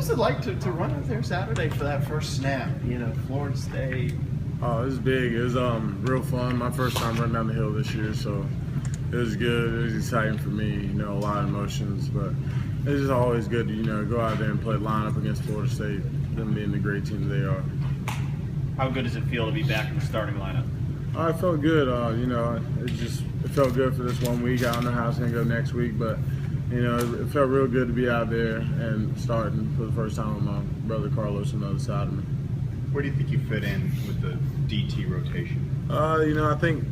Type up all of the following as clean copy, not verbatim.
was it like to run out there Saturday for that first snap? You know, Florida State. Oh, it was big. It was real fun. My first time running down the hill this year, so it was good. It was exciting for me. You know, a lot of emotions, but it's just always good to go out there and play line up against Florida State, them being the great team they are. How good does it feel to be back in the starting lineup? I felt good. It felt good for this 1 week. I don't know how it's gonna go next week, but it felt real good to be out there and starting for the first time with my brother Carlos on the other side of me. Where do you think you fit in with the DT rotation? I think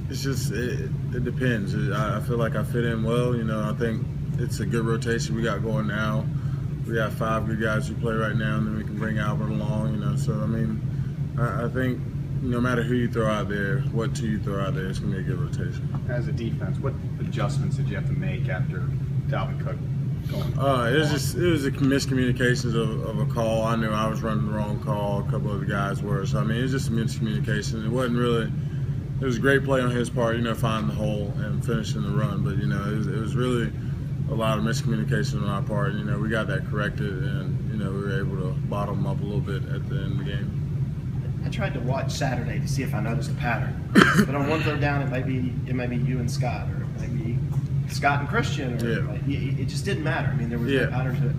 it's just it depends. I feel like I fit in well. I think it's a good rotation we got going now. We got 5 good guys who play right now, and then we can bring Albert along. So I think no matter who you throw out there, what two you throw out there, it's gonna be a good rotation. As a defense, what adjustments did you have to make after Dalvin Cook going? It was a miscommunications of a call. I knew I was running the wrong call. A couple of the guys were. So it was just a miscommunication. It wasn't really. It was a great play on his part, finding the hole and finishing the run. But it was really a lot of miscommunication on our part. We got that corrected, and we were able to bottom them up a little bit at the end of the game. I tried to watch Saturday to see if I noticed a pattern, but on one throw down, it may be you and Scott, or it may be Scott and Christian, or it just didn't matter. There was no pattern to it.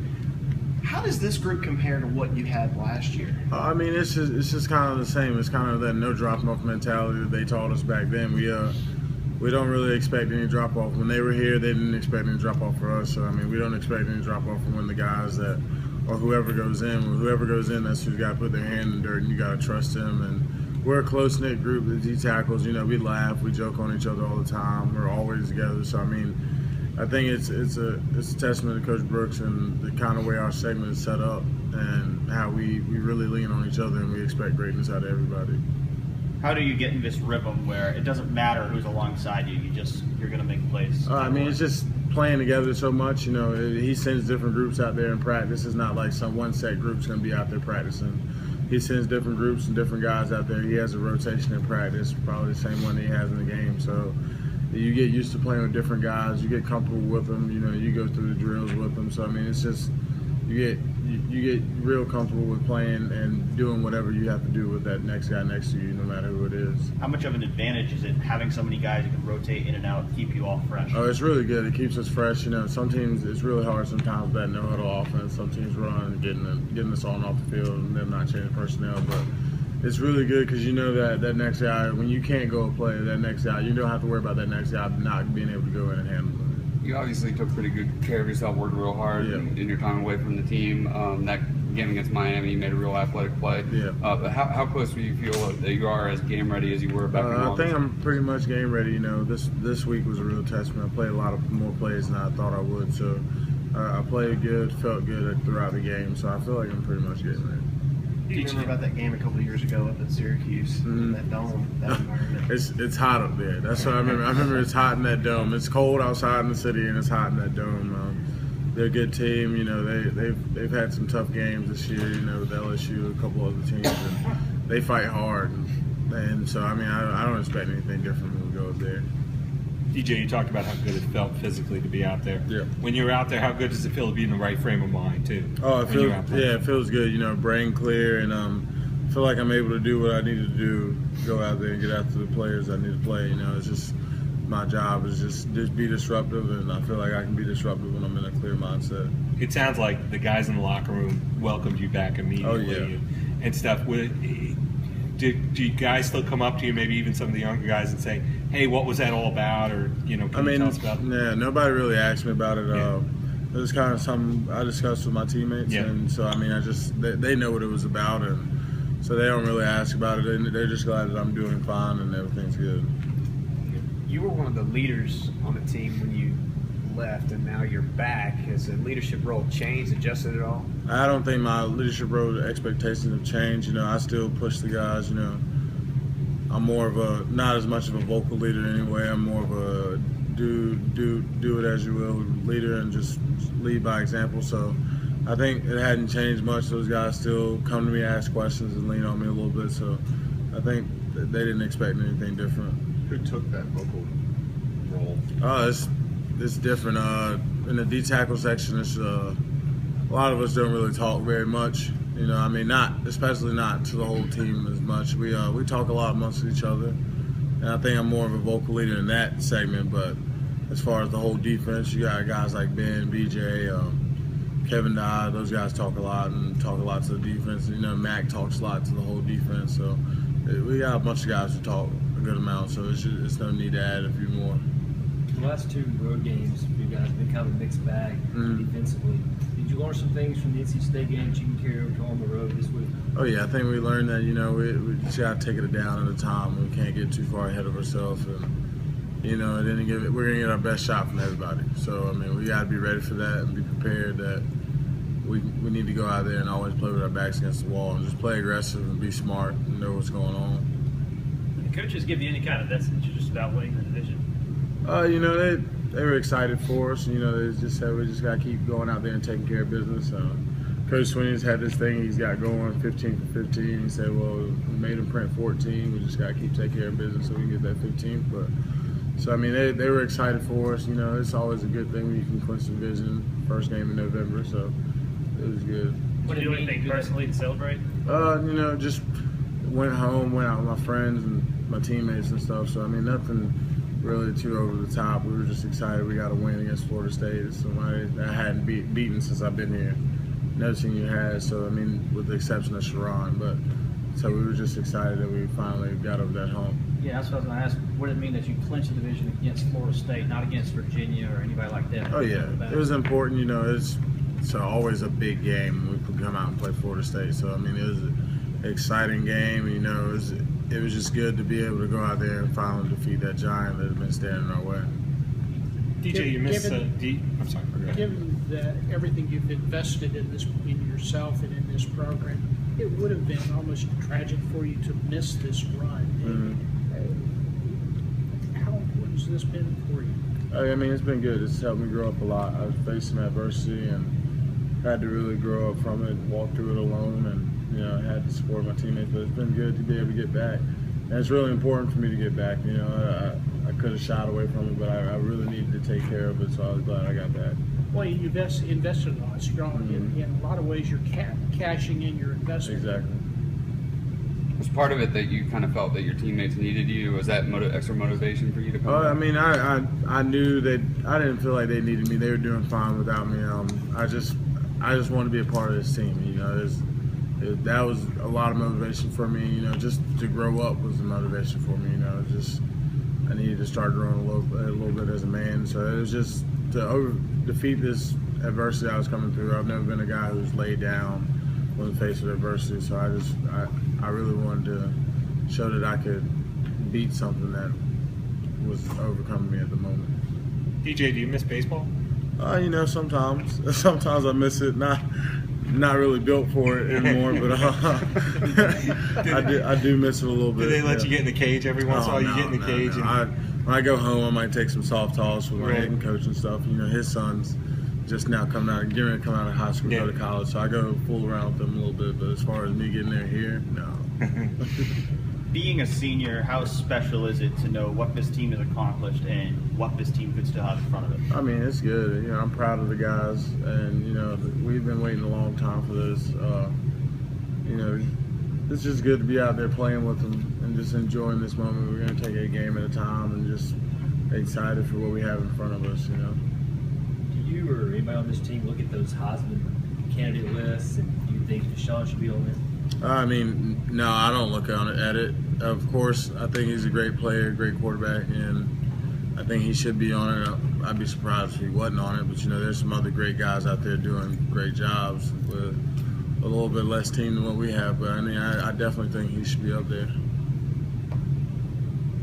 How does this group compare to what you had last year? It's just kind of the same. It's kind of that no drop-off mentality that they taught us back then. We don't really expect any drop-off. When they were here, they didn't expect any drop-off for us. So, we don't expect any drop-off from when the guys that, or whoever goes in. Whoever goes in, that's who's got to put their hand in the dirt, and you got to trust them. And we're a close-knit group, the D tackles. We laugh, we joke on each other all the time. We're always together. So, I think it's a testament to Coach Brooks and the kind of way our segment is set up and how we really lean on each other and we expect greatness out of everybody. How do you get in this rhythm where it doesn't matter who's alongside you? You're going to make plays? It's just playing together so much. He sends different groups out there in practice. It's not like some one set group's going to be out there practicing. He sends different groups and different guys out there. He has a rotation in practice, probably the same one that he has in the game. So you get used to playing with different guys. You get comfortable with them. You go through the drills with them. So it's just you get real comfortable with playing and doing whatever you have to do with that next guy next to you, no matter who it is. How much of an advantage is it having so many guys who can rotate in and out, keep you all fresh? Oh, it's really good. It keeps us fresh. Some teams it's really hard sometimes with that no-huddle offense. Some teams run getting us on and off the field and them not changing personnel, but it's really good because that next guy, when you can't go play, that next guy, you don't have to worry about that next guy not being able to go in and handle it. You obviously took pretty good care of yourself, worked real hard in your time away from the team. That game against Miami, you made a real athletic play. Yeah. But how close do you feel that you are as game ready as you were back in August? I think I'm pretty much game ready. This week was a real testament. I played a lot of more plays than I thought I would. So I played good, felt good throughout the game. So I feel like I'm pretty much game ready. Do you remember about that game a couple of years ago up at Syracuse, that dome, that environment? It's hot up there. That's what I remember. I remember it's hot in that dome. It's cold outside in the city, and it's hot in that dome. They're a good team. They've had some tough games this year. With LSU, a couple other teams, and they fight hard. And so I don't expect anything different when we go up there. DJ, you talked about how good it felt physically to be out there. Yeah. When you're out there, how good does it feel to be in the right frame of mind too? Oh, it feels good. Brain clear, and I feel like I'm able to do what I need to do. Go out there and get after the players I need to play. It's just my job is just be disruptive, and I feel like I can be disruptive when I'm in a clear mindset. It sounds like the guys in the locker room welcomed you back immediately and stuff. Do you guys still come up to you, maybe even some of the younger guys, and say, "Hey, what was that all about?" Or can you tell us about it? Yeah, nobody really asked me about it. Yeah. It was kind of something I discussed with my teammates, and so they know what it was about, and so they don't really ask about it. They're just glad that I'm doing fine and everything's good. You were one of the leaders on the team when you left, and now you're back. Has the leadership role changed, adjusted at all? I don't think my leadership role expectations have changed. I still push the guys. I'm more of not as much of a vocal leader anyway. I'm more of a do it as you will leader and just lead by example. So I think it hadn't changed much. Those guys still come to me, ask questions, and lean on me a little bit. So I think they didn't expect anything different. Who took that vocal role? It's different. In the D tackle section, it's a lot of us don't really talk very much. You know, I mean, especially not to the whole team as much. We talk a lot amongst each other, and I think I'm more of a vocal leader in that segment. But as far as the whole defense, you got guys like Ben, BJ, Kevin Dodd. Those guys talk a lot to the defense. You know, Mac talks a lot to the whole defense. So we got a bunch of guys who talk a good amount. So it's no need to add a few more. The last 2 road games for you guys have been kind of a mixed bag defensively. Did you learn some things from the NC State game that you can carry over to on the road this week? Oh yeah, I think we learned that, you know, we just got to take it down at a time. We can't get too far ahead of ourselves, and you know, we're gonna get our best shot from everybody. So I mean, we got to be ready for that and be prepared that we need to go out there and always play with our backs against the wall and just play aggressive and be smart and know what's going on. Did the coaches give you any kind of message just about winning the division? You know, they were excited for us. You know, they just said we just got to keep going out there and taking care of business. Coach Sweeney's had this thing he's got going 15 for 15. He said, well, we made him print 14. We just got to keep taking care of business so we can get that 15th. But so I mean, they were excited for us. You know, it's always a good thing when you can clinch the division first game in November. So it was good. What did you do anything personally to celebrate? You know, just went home, went out with my friends and my teammates and stuff. So I mean, nothing really too over the top. We were just excited we got a win against Florida State. It's somebody that I hadn't beaten since I've been here. No senior has, so I mean, with the exception of Sharon. But so we were just excited that we finally got over that hump. Yeah, that's what I was going to ask. What did it mean that you clinched the division against Florida State, not against Virginia or anybody like that? Oh yeah, it was important. You know, it's always a big game when we come out and play Florida State. So I mean, it was an exciting game. You know, it was just good to be able to go out there and finally defeat that giant that had been standing in our way. DJ, you missed I'm sorry. Go ahead. Given that everything you've invested in yourself and in this program, it would have been almost tragic for you to miss this run. How important has this been for you? I mean, it's been good. It's helped me grow up a lot. I've faced some adversity and had to really grow up from it, walk through it alone, and you know, had to support my teammates. But it's been good to be able to get back, and it's really important for me to get back. You know, I could have shied away from it, but I really needed to take care of it, so I was glad I got back. Well, you invested a lot strong. In a lot of ways, you're cashing in your investment. Exactly. Was part of it that you kind of felt that your teammates needed you? Was that extra motivation for you to come back? I mean, I knew that I didn't feel like they needed me. They were doing fine without me. I just wanted to be a part of this team. You know, that was a lot of motivation for me. You know, just to grow up was the motivation for me. You know, I needed to start growing a little bit as a man. So it was just to defeat this adversity I was coming through. I've never been a guy who's laid down when faced with adversity. So I really wanted to show that I could beat something that was overcoming me at the moment. DJ, do you miss baseball? You know, sometimes I miss it. Not really built for it anymore, but I do miss it a little bit. Do they let you get in the cage every once in a while? You get in the cage? When I go home, I might take some soft toss with my hitting coach and stuff. You know, his son's just now getting ready to come out of high school, go to college, so I go fool around with them a little bit. But as far as me getting there here, no. Being a senior, how special is it to know what this team has accomplished and what this team could still have in front of it? I mean, it's good. You know, I'm proud of the guys, and you know, we've been waiting a long time for this. You know, it's just good to be out there playing with them and just enjoying this moment. We're going to take it a game at a time and just excited for what we have in front of us. You know. Do you or anybody on this team look at those Heisman candidate lists and do you think Deshaun should be on there? I mean, no, I don't look at it. Of course, I think he's a great player, great quarterback, and I think he should be on it. I'd be surprised if he wasn't on it, but you know, there's some other great guys out there doing great jobs with a little bit less team than what we have. But I mean, I definitely think he should be up there.